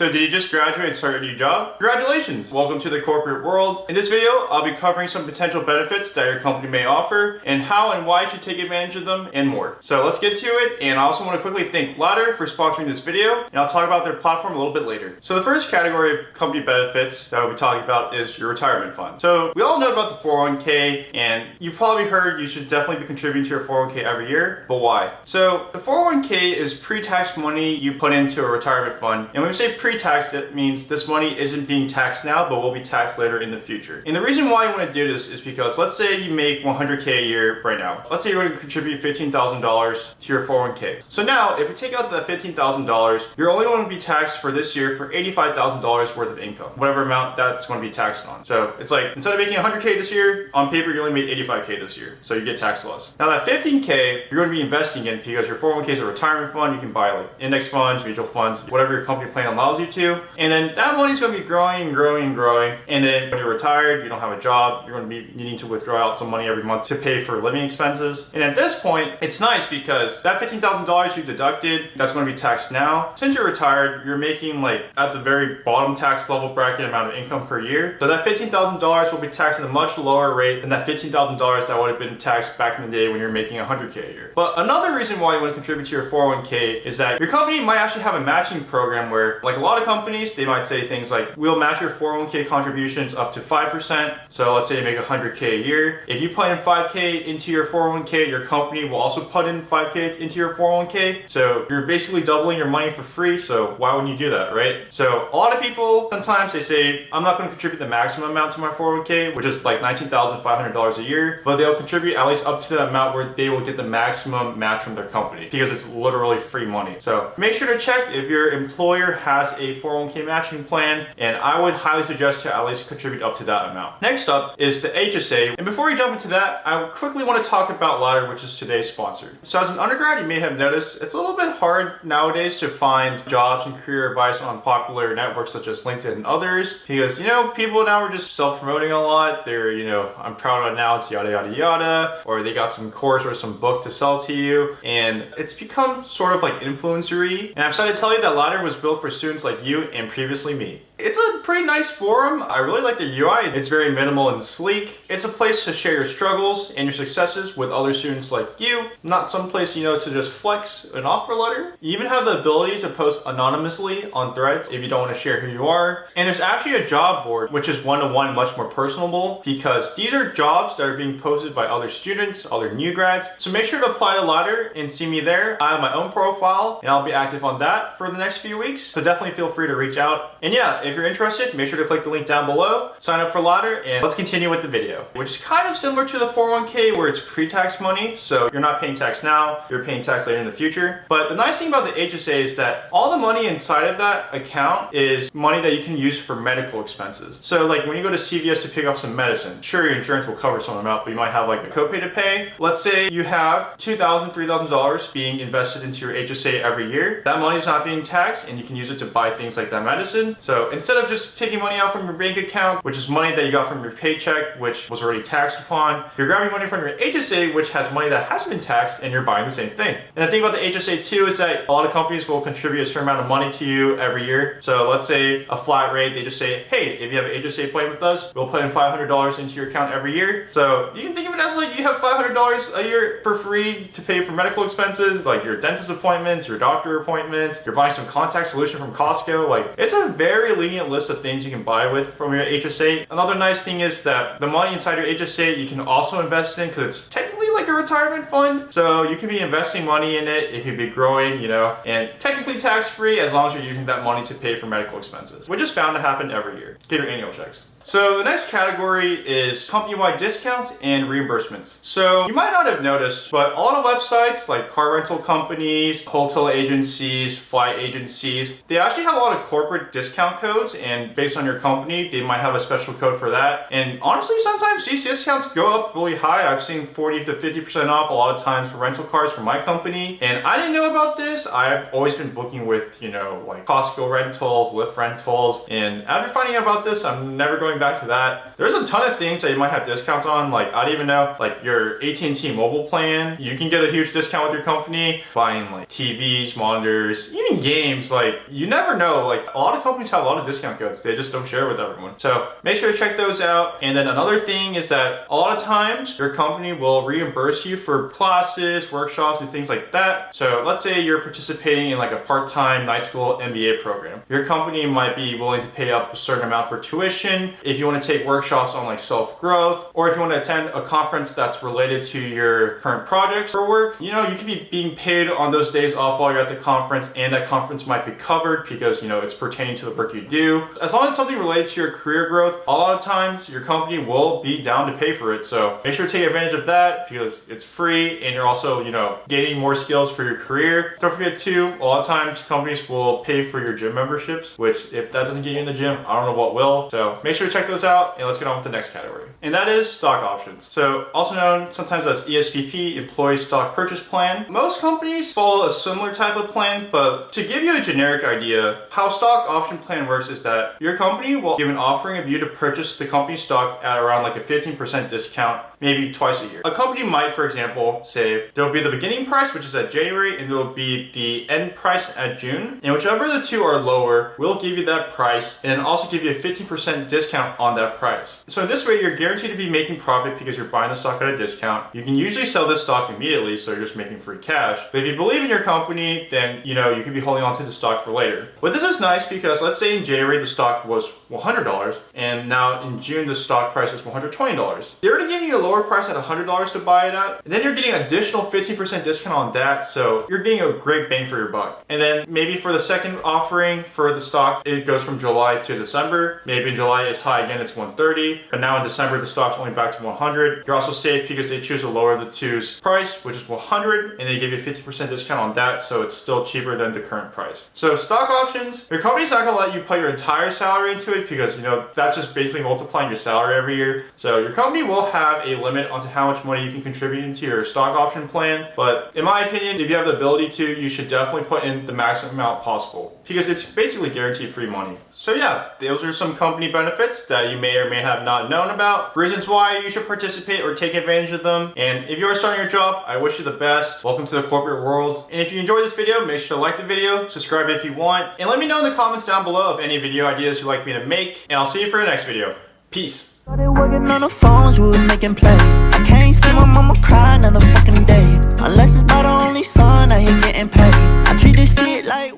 So did you just graduate and start a new job? Congratulations! Welcome to the corporate world. In this video, I'll be covering some potential benefits that your company may offer and how and why you should take advantage of them and more. So let's get to it, and I also want to quickly thank Ladder for sponsoring this video, and I'll talk about their platform a little bit later. So the first category of company benefits that we'll be talking about is your retirement fund. So we all know about the 401k, and you probably heard you should definitely be contributing to your 401k every year, but why? So the 401k is pre-tax money you put into a retirement fund, and when we say pre-tax, that means this money isn't being taxed now, but will be taxed later in the future. And the reason why you want to do this is because let's say you make 100k a year right now. Let's say you're going to contribute $15,000 to your 401k. So now, if you take out that $15,000, you're only going to be taxed for this year for $85,000 worth of income, whatever amount that's going to be taxed on. So it's like, instead of making 100k this year, on paper you only made 85k this year, so you get taxed less. Now that 15k, you're going to be investing in because your 401k is a retirement fund. You can buy like index funds, mutual funds, whatever your company plan allows you to. And then that money's going to be growing and growing and growing. And then when you're retired, you don't have a job, you're going to be needing to withdraw out some money every month to pay for living expenses. And at this point, it's nice because that $15,000 you deducted, that's going to be taxed now. Since you're retired, you're making like at the very bottom tax level bracket amount of income per year. So that $15,000 will be taxed at a much lower rate than that $15,000 that would have been taxed back in the day when you're making 100k a year. But another reason why you want to contribute to your 401k is that your company might actually have a matching program where, like a lot of companies, they might say things like, we'll match your 401k contributions up to 5%. So let's say you make 100k a year. If you put in 5k into your 401k, your company will also put in 5k into your 401k. So you're basically doubling your money for free. So why wouldn't you do that, right? So a lot of people, sometimes they say, I'm not going to contribute the maximum amount to my 401k, which is like $19,500 a year, but they'll contribute at least up to the amount where they will get the maximum match from their company because it's literally free money. So make sure to check if your employer has a 401k matching plan, and I would highly suggest to at least contribute up to that amount. Next up is the HSA, and before we jump into that, I quickly want to talk about Ladder, which is today's sponsor. So as an undergrad, you may have noticed it's a little bit hard nowadays to find jobs and career advice on popular networks such as LinkedIn and others because, people now are just self-promoting a lot. They're, I'm proud of announced yada yada yada, or they got some course or some book to sell to you, and it's become sort of like influencery. And I'm excited to tell you that Ladder was built for students like you and previously me. It's a pretty nice forum. I really like the UI. It's very minimal and sleek. It's a place to share your struggles and your successes with other students like you, not some place, to just flex an offer letter. You even have the ability to post anonymously on threads if you don't want to share who you are. And there's actually a job board, which is one-to-one, much more personable because these are jobs that are being posted by other students, other new grads. So make sure to apply to Ladder and see me there. I have my own profile and I'll be active on that for the next few weeks. So definitely feel free to reach out. And yeah, if you're interested, make sure to click the link down below, sign up for Ladder, and let's continue with the video, which is kind of similar to the 401k where it's pre-tax money. So you're not paying tax now, you're paying tax later in the future. But the nice thing about the HSA is that all the money inside of that account is money that you can use for medical expenses. So like when you go to CVS to pick up some medicine, sure, your insurance will cover some amount, but you might have like a copay to pay. Let's say you have $2,000, $3,000 being invested into your HSA every year. That money is not being taxed and you can use it to buy things like that medicine. So instead of just taking money out from your bank account, which is money that you got from your paycheck, which was already taxed upon, you're grabbing money from your HSA, which has money that hasn't been taxed, and you're buying the same thing. And the thing about the HSA too is that a lot of companies will contribute a certain amount of money to you every year. So let's say a flat rate, they just say, hey, if you have an HSA plan with us, we'll put in $500 into your account every year. So you can think of it as like you have $500 a year for free to pay for medical expenses, like your dentist appointments, your doctor appointments, you're buying some contact solution from Costco. Like it's a very lenient list of things you can buy with from your HSA. Another nice thing is that the money inside your HSA you can also invest in because it's technically like a retirement fund. So you can be investing money in it, it could be growing, and technically tax-free as long as you're using that money to pay for medical expenses, which is bound to happen every year. Get your annual checks. So the next category is company-wide discounts and reimbursements. So you might not have noticed, but a lot of websites like car rental companies, hotel agencies, flight agencies, they actually have a lot of corporate discount codes, and based on your company, they might have a special code for that. And honestly, sometimes these discounts go up really high. I've seen 40 to 50% off a lot of times for rental cars for my company. And I didn't know about this. I've always been booking with, like Costco rentals, Lyft rentals. And after finding out about this, I'm never going going back to that, there's a ton of things that you might have discounts on. Like, I don't even know, like your AT&T mobile plan, you can get a huge discount with your company buying like TVs, monitors, even games. Like, you never know. Like, a lot of companies have a lot of discount codes. They just don't share with everyone. So make sure to check those out. And then another thing is that a lot of times your company will reimburse you for classes, workshops, and things like that. So let's say you're participating in like a part-time night school MBA program. Your company might be willing to pay up a certain amount for tuition if you want to take workshops on like self-growth, or if you want to attend a conference that's related to your current projects or work. You know, you could be being paid on those days off while you're at the conference, and that conference might be covered because, you know, it's pertaining to the work you do. As long as it's something related to your career growth, a lot of times your company will be down to pay for it. So make sure to take advantage of that because it's free and you're also, you know, gaining more skills for your career. Don't forget too, a lot of times companies will pay for your gym memberships, which if that doesn't get you in the gym, I don't know what will. So make sure to check those out, and let's get on with the next category. And that is stock options. So also known sometimes as ESPP, Employee Stock Purchase Plan. Most companies follow a similar type of plan, but to give you a generic idea, how stock option plan works is that your company will give an offering of you to purchase the company stock at around like a 15% discount, maybe twice a year. A company might, for example, say there'll be the beginning price, which is at January, and there'll be the end price at June. And whichever the two are lower, we'll give you that price and also give you a 15% discount on that price. So this way, you're guaranteed to be making profit because you're buying the stock at a discount. You can usually sell this stock immediately, so you're just making free cash. But if you believe in your company, then you know you could be holding on to the stock for later. But this is nice because let's say in January the stock was $100, and now in June the stock price is $120. They're already giving you a lower price at $100 to buy it at, and then you're getting additional 15% discount on that, so you're getting a great bang for your buck. And then maybe for the second offering for the stock, it goes from July to December. Maybe in July it's high again, it's 130, but now in December the stock's only back to 100. You're also safe because they choose to lower the two's price, which is 100, and they give you a 50% discount on that, so it's still cheaper than the current price. So stock options, your company's not gonna let you put your entire salary into it because, you know, that's just basically multiplying your salary every year. So your company will have a limit onto how much money you can contribute into your stock option plan. But in my opinion, if you have the ability to, you should definitely put in the maximum amount possible because it's basically guaranteed free money. So yeah, those are some company benefits that you may or may have not known about, reasons why you should participate or take advantage of them. And if you are starting your job, I wish you the best. Welcome to the corporate world. And if you enjoyed this video, make sure to like the video, subscribe if you want, and let me know in the comments down below of any video ideas you'd like me to make. And I'll see you for the next video. Peace. Started working on the phones, we was making plays. I can't see my mama cry another fucking day. Unless it's by the only son, I ain't getting paid. I treat this shit like